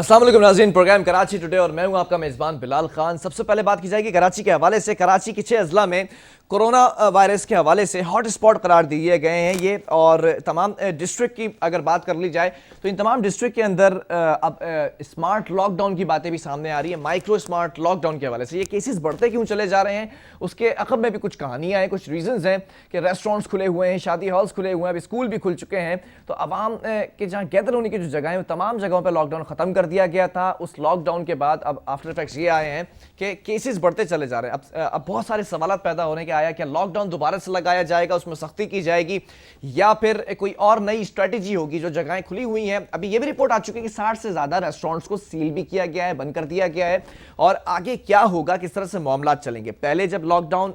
अस्सलाम वालेकुम नाज़रीन, प्रोग्राम कराची टुडे और मैं हूं आपका मेज़बान बिलाल खान। सबसे पहले बात की जाएगी कराची के हवाले से। कराची के 6 अजला में कोरोना वायरस के हवाले से हॉट स्पॉट करार दिए गए हैं ये, और तमाम डिस्ट्रिक्ट की अगर बात कर ली जाए तो इन तमाम डिस्ट्रिक्ट के अंदर अब स्मार्ट लॉकडाउन की बातें भी सामने आ रही है। माइक्रो स्मार्ट लॉकडाउन के हवाले से ये केसेस बढ़ते क्यों चले जा रहे हैं, उसके अकब में भी कुछ कहानियाँ हैं, कुछ रीजंस हैं कि रेस्टोरेंट्स खुले हुए हैं, शादी हॉल्स खुले हुए हैं, अभी स्कूल भी खुल चुके हैं, तो आवाम के जहाँ गैदर होने की जो जगह है तमाम जगहों पर लॉकडाउन ख़त्म कर दिया गया था। उस लॉकडाउन के बाद अब आफ्टर इफेक्ट्स ये आए हैं कि केसेस बढ़ते चले जा रहे हैं। अब बहुत सारे सवाल पैदा होने के आया कि लॉकडाउन दोबारा से लगाया जाएगा, उसमें सख्ती की जाएगी या फिर कोई और नई स्ट्रेटेजी होगी। जो जगहें खुली हुई हैं, अभी ये भी रिपोर्ट आ चुकी है कि 60 से ज़्यादा रेस्टोरेंट्स को सील भी किया गया है, बंद कर दिया गया है, और आगे क्या होगा, किस तरह से मामला चलेंगे। पहले जब लॉकडाउन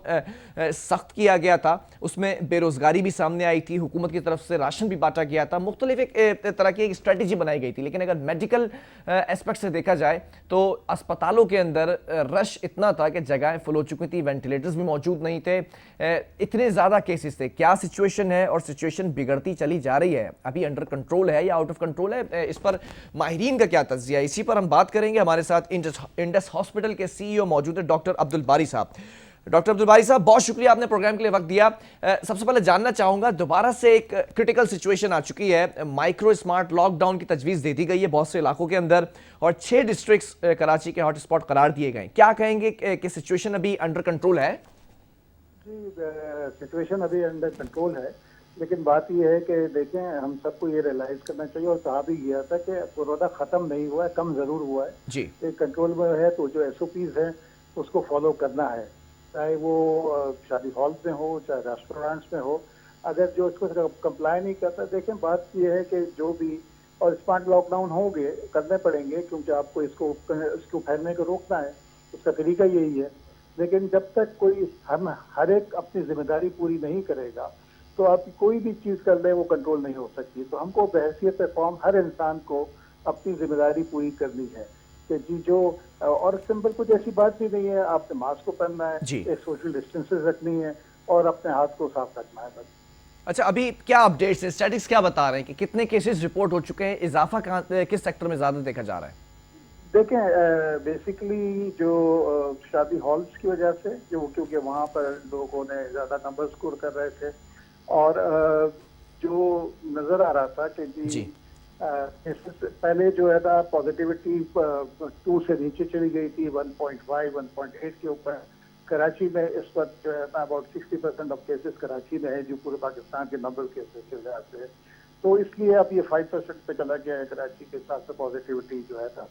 सख्त किया गया था उसमें बेरोजगारी भी सामने आई थी, हुकूमत की तरफ से राशन भी बांटा गया था, मुख्तलिफ एक तरह की एक स्ट्रेटेजी बनाई गई थी। लेकिन अगर मेडिकल एस्पेक्ट से देखा जाए तो अस्पतालों के अंदर रश इतना था कि जगहें फुल हो चुकी थी, वेंटिलेटर्स भी मौजूद नहीं थे, इतने ज़्यादा केसेस थे। क्या सिचुएशन है और सिचुएशन बिगड़ती चली जा रही है, अभी अंडर कंट्रोल है या आउट ऑफ कंट्रोल है, इस पर माहिरीन का क्या तज्जिया है, इसी पर हम बात करेंगे। हमारे साथ इंडस हॉस्पिटल के CEO मौजूद है डॉक्टर अब्दुल बारी साहब। डॉक्टर अब्दुल बारी साहब, बहुत शुक्रिया आपने प्रोग्राम के लिए वक्त दिया। सबसे पहले जानना चाहूंगा, दोबारा से एक क्रिटिकल सिचुएशन आ चुकी है, माइक्रो स्मार्ट लॉकडाउन की तजवीज़ दे दी गई है बहुत से इलाकों के अंदर और 6 डिस्ट्रिक्ट्स कराची के हॉटस्पॉट करार दिए गए। क्या कहेंगे कि सिचुएशन अभी अंडर कंट्रोल है? जी, सिचुएशन अभी अंडर कंट्रोल है, लेकिन बात यह है कि देखें, हम सबको ये रियलाइज करना चाहिए और कहा भी गया था कि कोरोना खत्म नहीं हुआ है, कम जरूर हुआ है जी। कंट्रोल में है। तो जो SOPs हैं उसको फॉलो करना है, चाहे वो शादी हॉल्स में हो, चाहे रेस्टोरेंट्स में हो। अगर जो इसको कंप्लाई नहीं करता, देखें बात यह है कि जो भी और स्मार्ट लॉकडाउन होंगे करने पड़ेंगे, क्योंकि आपको इसको फैलने को रोकना है, उसका तरीका यही है। लेकिन जब तक कोई हम हर एक अपनी जिम्मेदारी पूरी नहीं करेगा तो आप कोई भी चीज़ कर ले वो कंट्रोल नहीं हो सकती। तो हमको बहैसियत कौम हर इंसान को अपनी जिम्मेदारी पूरी करनी है कि जी जो, और सिंपल कुछ ऐसी बात भी नहीं है, आपने मास्क को पहनना है, एक सोशल डिस्टेंसेस रखनी है और अपने हाथ को साफ रखना है बस। अच्छा, अभी क्या अपडेट्स है, स्टैटिस्टिक्स क्या बता रहे हैं कि कितने केसेस रिपोर्ट हो चुके हैं, इजाफा कहाँ किस सेक्टर में ज़्यादा देखा जा रहा है? देखें, बेसिकली जो शादी हॉल्स की वजह से, जो क्योंकि वहाँ पर लोगों ने ज़्यादा नंबर स्कोर कर रहे थे, और जो नज़र आ रहा था कि जी पहले जो है ना पॉजिटिविटी 2 से नीचे चली गई थी, 1.5 1.8 के ऊपर। कराची में इस वक्त जो है ना अबाउट 60% ऑफ केसेस कराची में है, जो पूरे पाकिस्तान के नंबर केसेस के लिहाज से। तो इसलिए अब ये 5% पे चला गया है कराची के साथ से पॉजिटिविटी जो है ना।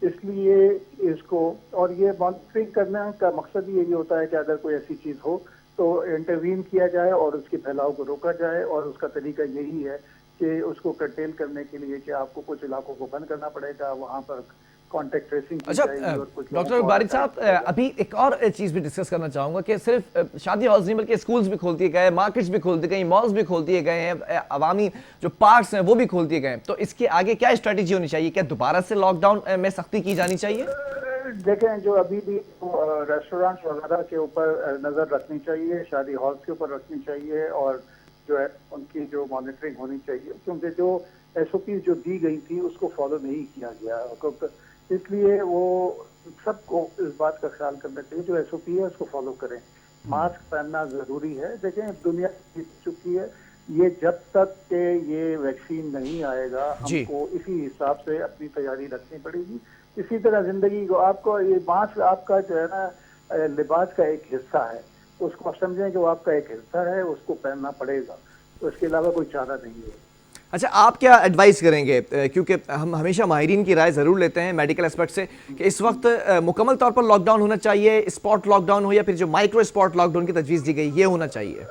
इसलिए इसको, और ये मॉनिटरिंग करने का मकसद यही होता है कि अगर कोई ऐसी चीज़ हो तो इंटरवीन किया जाए और उसके फैलाव को रोका जाए। और उसका तरीका यही है कि उसको कर्टेल करने के लिए कि आपको कुछ इलाकों को बंद करना पड़ेगा, वहाँ पर कॉन्टेक्ट ट्रेसिंग की जाएगी। और कुछ डॉक्टर बारी साहब, अभी एक और चीज़ भी डिस्कस करना चाहूँगा कि सिर्फ शादी हॉल्स नहीं बल्कि स्कूल्स भी खोल दिए गए, मार्केट्स भी खोल दी गई, मॉल्स भी खोल दिए गए हैं, अवामी जो पार्क्स हैं वो भी खोल दिए गए हैं। तो इसके आगे क्या स्ट्रेटेजी होनी चाहिए? क्या दोबारा से लॉकडाउन में सख्ती की जानी चाहिए? देखें, जो अभी भी रेस्टोरेंट्स वगैरह के ऊपर नज़र रखनी चाहिए, शादी हॉल्स के ऊपर रखनी चाहिए, और जो है उनकी जो मॉनिटरिंग होनी चाहिए, क्योंकि जो SOPs जो दी गई थी उसको फॉलो नहीं किया गया। इसलिए वो सबको इस बात का ख्याल करना चाहिए, जो SOP है उसको फॉलो करें। मास्क पहनना ज़रूरी है। देखें, दुनिया जीत चुकी है ये, जब तक के ये वैक्सीन नहीं आएगा हमको इसी हिसाब से अपनी तैयारी रखनी पड़ेगी। इसी तरह जिंदगी को, आपको ये मास्क आपका जो है ना लिबास का एक हिस्सा है, तो उसको आप समझें कि वो आपका एक हिस्सा है, उसको पहनना पड़ेगा, तो इसके अलावा कोई चारा नहीं है। अच्छा, आप क्या एडवाइस करेंगे, क्योंकि हम हमेशा माहिरीन की राय ज़रूर लेते हैं मेडिकल एस्पेक्ट से, कि इस वक्त मुकम्मल तौर पर लॉकडाउन होना चाहिए, स्पॉट लॉकडाउन हो, या फिर जो माइक्रो स्पॉट लॉकडाउन की तजवीज़ दी गई ये होना चाहिए?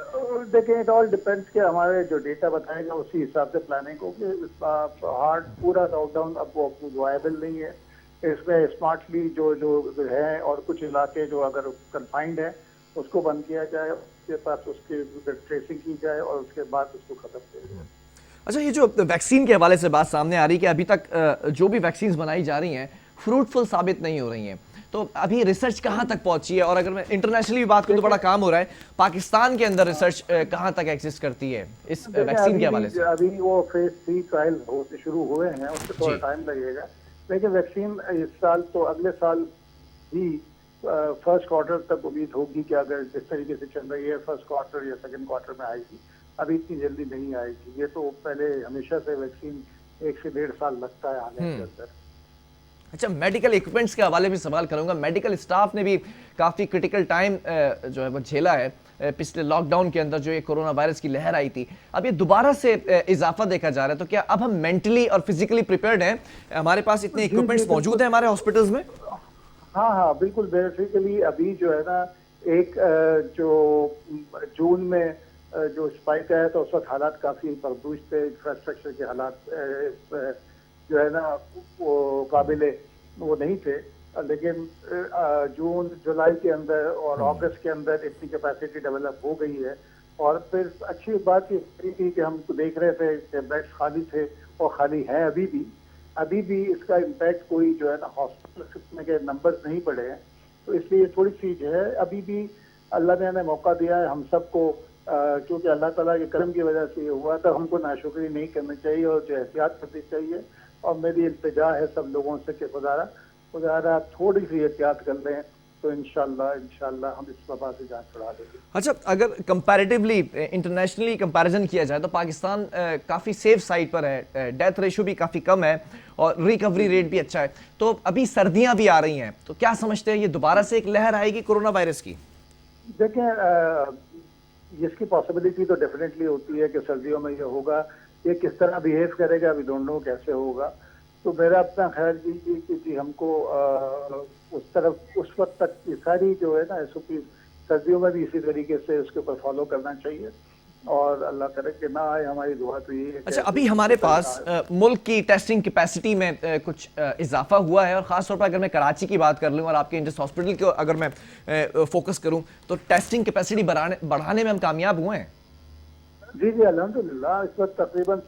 देखें, इट ऑल डिपेंड्स कि हमारे जो डेटा बताएगा उसी हिसाब से प्लानिंग होगी। हार्ड पूरा लॉकडाउन अब वो वायबल नहीं है। इसमें स्मार्टली जो है, और कुछ इलाके जो अगर कन्फाइंड है उसको बंद किया जाए, उसके पास उसकी ट्रेसिंग की जाए और उसके बाद उसको खत्म किया जाए। अच्छा, ये जो वैक्सीन के हवाले से बात सामने आ रही है कि अभी तक जो भी वैक्सीन बनाई जा रही हैं फ्रूटफुल साबित नहीं हो रही हैं, तो अभी रिसर्च कहाँ तक पहुंची है? और अगर मैं इंटरनेशनली भी बात करूँ तो बड़ा काम हो रहा है, पाकिस्तान के अंदर रिसर्च कहाँ तक एग्जिस्ट करती है इस वैक्सीन के हवाले से? अभी वो फेज 3 ट्रायल शुरू हुए हैं, उससे थोड़ा टाइम लगेगा, लेकिन वैक्सीन इस साल तो अगले साल ही फर्स्ट क्वार्टर तक उम्मीद होगी कि अगर जिस तरीके से चल रही है फर्स्ट क्वार्टर या सेकंड क्वार्टर में आएगी। अभी इतनी जल्दी नहीं आएगी। ये तो पहले हमेशा से वैक्सीन 1 से 1.5 साल लगता है आने के अंदर। अच्छा, मेडिकल इक्विपमेंट्स के हवाले भी सवाल करूंगा। मेडिकल स्टाफ ने भी काफ़ी क्रिटिकल टाइम जो है वो झेला है पिछले लॉकडाउन के अंदर जो ये कोरोना वायरस की लहर आई थी। अब ये दोबारा से इजाफा देखा जा रहा है, तो क्या अब हम मेंटली और फिजिकली प्रिपेयर्ड हैं? हमारे पास इतने इक्विपमेंट्स मौजूद हैं हमारे हॉस्पिटल्स में? हाँ हाँ बिल्कुल। बेसिकली अभी जो है ना एक जो जून में जो स्पाइक आया तो उस वक्त हालात काफ़ी बदबूज थे। इंफ्रास्ट्रक्चर के हालात जो है ना वो काबिले वो नहीं थे। लेकिन जून जुलाई के अंदर और अगस्त के अंदर इतनी कैपेसिटी डेवलप हो गई है। और फिर अच्छी बात ये थी कि हम देख रहे थे कि बेड्स खाली थे और खाली हैं अभी भी इसका इम्पैक्ट कोई जो है ना हॉस्पिटल के नंबर्स नहीं पड़े हैं। तो इसलिए थोड़ी सी जो है अभी भी अल्लाह ने हमें मौका दिया है हम सबको, क्योंकि अल्लाह ताला के करम की वजह से ये हुआ था। हमको नाशुक्री नहीं करनी चाहिए और जो एहतियात करनी चाहिए। और मेरी इल्तिजा है सब लोगों से कि खुदारा थोड़ी सी एहतियात कर लें तो इंशाल्लाह हम इस वबा से जान छुड़ा देंगे। अच्छा, अगर कंपैरेटिवली इंटरनेशनली कंपैरिजन किया जाए तो पाकिस्तान काफ़ी सेफ साइड पर है, डेथ रेशो भी काफ़ी कम है और रिकवरी रेट भी अच्छा है। तो अभी सर्दियां भी आ रही हैं, तो क्या समझते हैं ये दोबारा से एक लहर आएगी कोरोना वायरस की? देखें इसकी पॉसिबिलिटी तो डेफिनेटली होती है कि सर्दियों में ये होगा। ये किस तरह बिहेव करेगा अभी डोंट नो कैसे होगा। तो मेरा अपना ख्याल ये कि जी हमको उस तरफ उस वक्त तक ये सारी जो है ना एसओपी सर्दियों में भी इसी तरीके से उसके ऊपर फॉलो करना चाहिए और अल्लाह करे कि ना आए। हमारी दुआ तो यही है। अच्छा, अभी हमारे पास मुल्क की टेस्टिंग कैपेसिटी में कुछ इजाफा हुआ है और ख़ास तौर पर अगर मैं कराची की बात कर लूँ और आपके इंडस हॉस्पिटल को अगर मैं फोकस करूँ तो टेस्टिंग कैपेसिटी बढ़ाने में हम कामयाब हुए हैं? जी अल्हम्दुलिल्लाह। इस वक्त तकरीबन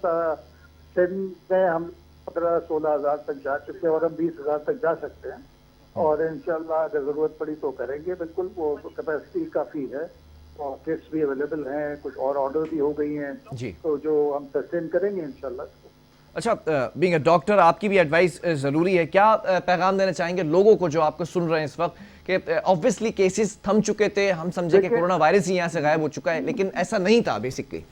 दिन में हम 15-16 हज़ार तक जा चुके हैं और हम 20 हज़ार तक जा सकते हैं। और इंशाल्लाह अगर ज़रूरत पड़ी तो करेंगे। बिल्कुल वो कैपेसिटी काफ़ी है और टेस्ट भी अवेलेबल हैं, कुछ और ऑर्डर भी हो गई हैं जी। तो जो हम सस्टेन करेंगे इंशाल्लाह। अच्छा, बीइंग अ डॉक्टर आपकी भी एडवाइस ज़रूरी है। क्या पैगाम देना चाहेंगे लोगों को जो आपको सुन रहे हैं इस वक्त कि ऑब्वियसली केसेस थम चुके थे, हम समझे कि कोरोना वायरस ही यहाँ से गायब हो चुका है, लेकिन ऐसा नहीं था बेसिकली?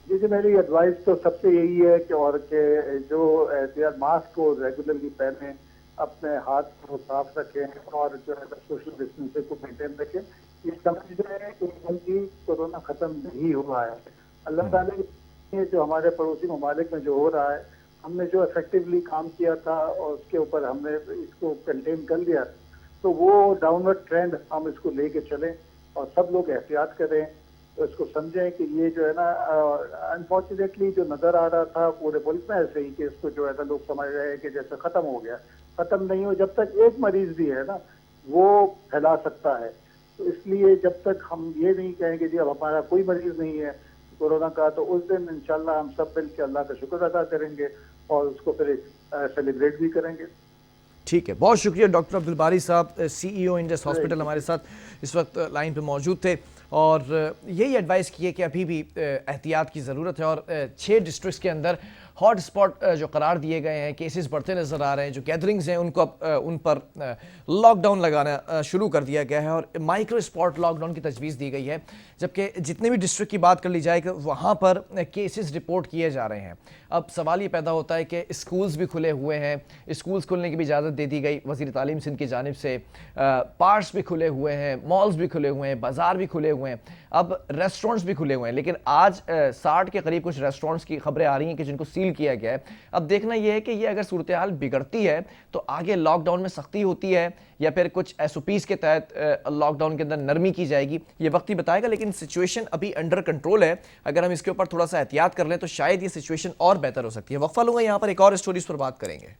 जी मेरी एडवाइस तो सबसे यही है कि और के जो एहतियात मास्क को रेगुलरली पहने, अपने हाथ को साफ रखें और जो है सोशल डिस्टेंसिंग को मेंटेन रखें। ये समझ रहे हैं कि जल्दी कोरोना खत्म नहीं हुआ है। अल्लाह ताला ने जो हमारे पड़ोसी ममालिक में जो हो रहा है, हमने जो इफेक्टिवली काम किया था और उसके ऊपर हमने इसको कंटेन कर लिया, तो वो डाउनवर्ड ट्रेंड हम इसको लेके चलें और सब लोग एहतियात करें। तो इसको समझें कि ये जो है ना अनफॉर्चुनेटली जो नज़र आ रहा था पूरे मुल्क में ऐसे ही कि इसको जो है ना लोग समझ रहे हैं कि जैसे ख़त्म हो गया। ख़त्म नहीं हो, जब तक एक मरीज भी है ना वो फैला सकता है। तो इसलिए जब तक हम ये नहीं कहेंगे जी अब हमारा कोई मरीज नहीं है कोरोना का, तो उस दिन इंशाल्लाह हम सब मिल के अल्लाह का शुक्र अदा करेंगे और उसको फिर सेलिब्रेट भी करेंगे। ठीक है, बहुत शुक्रिया डॉक्टर अब्दुल बारी साहब, CEO इंडस हॉस्पिटल हमारे साथ इस वक्त लाइन पे मौजूद थे और यही एडवाइस की है कि अभी भी एहतियात की ज़रूरत है और 6 डिस्ट्रिक्ट्स के अंदर हॉट स्पॉट जो करार दिए गए हैं, केसेस बढ़ते नज़र आ रहे हैं। जो गैदरिंग्स हैं उनको अब उन पर लॉकडाउन लगाना शुरू कर दिया गया है और माइक्रो स्पॉट लॉकडाउन की तजवीज़ दी गई है। जबकि जितने भी डिस्ट्रिक्ट की बात कर ली जाए कि वहाँ पर केसेस रिपोर्ट किए जा रहे हैं। अब सवाल ये पैदा होता है कि स्कूल्स भी खुले हुए हैं, स्कूल्स खुलने की भी इजाज़त दे दी गई वज़ीर तालीम सिंध की जानिब से, पार्क्स भी खुले हुए हैं, मॉल्स भी खुले हुए हैं, बाज़ार भी खुले हुए हैं, अब रेस्टोरेंट्स भी खुले हुए हैं। लेकिन आज 60 के करीब कुछ रेस्टोरेंट्स की खबरें आ रही हैं कि जिनको सील किया गया है। अब देखना यह है कि ये अगर सूरत हाल बिगड़ती है तो आगे लॉकडाउन में सख्ती होती है या फिर कुछ SOPs के तहत लॉकडाउन के अंदर नरमी की जाएगी, ये वक्त ही बताएगा। लेकिन सिचुएशन अभी अंडर कंट्रोल है। अगर हम इसके ऊपर थोड़ा सा एहतियात कर लें तो शायद ये सिचुएशन और बेहतर हो सकती है। वक्फा लूंगा, यहाँ पर एक और स्टोरीज पर बात करेंगे।